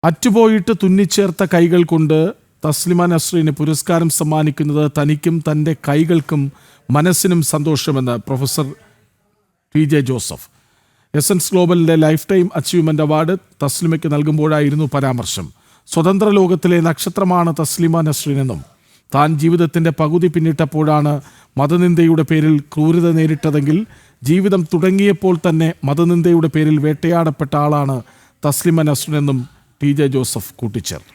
അറ്റുപോയിട്ട് തുന്നിച്ചേർത്ത കൈകൾ കൊണ്ട് തസ്ലിമ നസ്രീന് പുരസ്കാരം സമ്മാനിക്കുന്നത് തനിക്കും തൻ്റെ കൈകൾക്കും മനസ്സിനും സന്തോഷമെന്ന് പ്രൊഫസർ TJ ജോസഫ്. എസൻസ് ഗ്ലോബലിൻ്റെ ലൈഫ് ടൈം അച്ചീവ്മെൻ്റ് അവാർഡ് തസ്ലിമയ്ക്ക് നൽകുമ്പോഴായിരുന്നു പരാമർശം. സ്വതന്ത്ര ലോകത്തിലെ നക്ഷത്രമാണ് തസ്ലിമ നസ്രീനെന്നും താൻ ജീവിതത്തിൻ്റെ പകുതി പിന്നിട്ടപ്പോഴാണ് മതനിന്ദയുടെ പേരിൽ ക്രൂരത നേരിട്ടതെങ്കിൽ ജീവിതം തുടങ്ങിയപ്പോൾ തന്നെ മതനിന്ദയുടെ പേരിൽ വേട്ടയാടപ്പെട്ട ആളാണ് തസ്ലിമ നസ്രീനെന്നും TJ ജോസഫ് കൂട്ടിച്ചേർത്തു.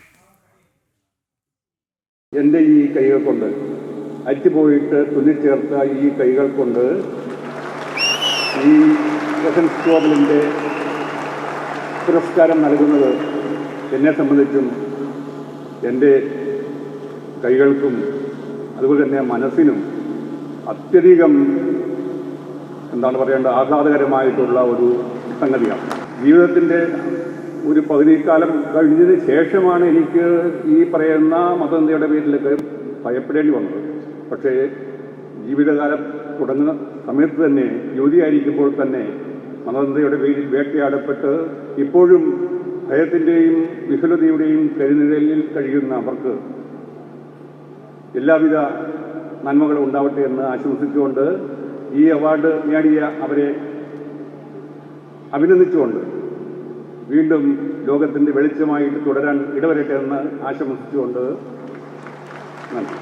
എൻ്റെ ഈ കൈകൾ കൊണ്ട് അറ്റുപോയിട്ട് തുന്നിച്ചേർത്ത ഈ കൈകൾ കൊണ്ട് ഈ എസൻസ് ഗ്ലോബലിൻ്റെ പുരസ്കാരം നൽകുന്നത് എന്നെ സംബന്ധിച്ചും എൻ്റെ കൈകൾക്കും അതുപോലെ തന്നെ മനസ്സിനും അത്യധികം എന്താണ് പറയേണ്ടത് ആഹ്ലാദകരമായിട്ടുള്ള ഒരു സംഗതിയാണ്. ജീവിതത്തിൻ്റെ ഒരു പകുതിക്കാലം കഴിഞ്ഞതിന് ശേഷമാണ് എനിക്ക് ഈ പറയുന്ന മതനിന്ദയുടെ പേരിലൊക്കെ ഭയപ്പെടേണ്ടി വന്നത്. പക്ഷേ ജീവിതകാലം തുടങ്ങുന്ന സമയത്ത് തന്നെ യുവതിയായിരിക്കുമ്പോൾ തന്നെ മതനിന്ദയുടെ പേരിൽ വേട്ടയാടപ്പെട്ട് ഇപ്പോഴും ഭയത്തിൻ്റെയും വിഫലതയുടെയും കരിനിഴലിൽ കഴിയുന്ന അവർക്ക് എല്ലാവിധ നന്മകളും ഉണ്ടാവട്ടെ എന്ന് ആശംസിച്ചുകൊണ്ട് ഈ അവാർഡ് നേടിയ അവരെ അഭിനന്ദിച്ചുകൊണ്ട് വീണ്ടും ലോകത്തിൻ്റെ വെളിച്ചമായിട്ട് തുടരാൻ ഇടവരട്ടെ എന്ന് ആശംസിച്ചുകൊണ്ട് നന്ദി.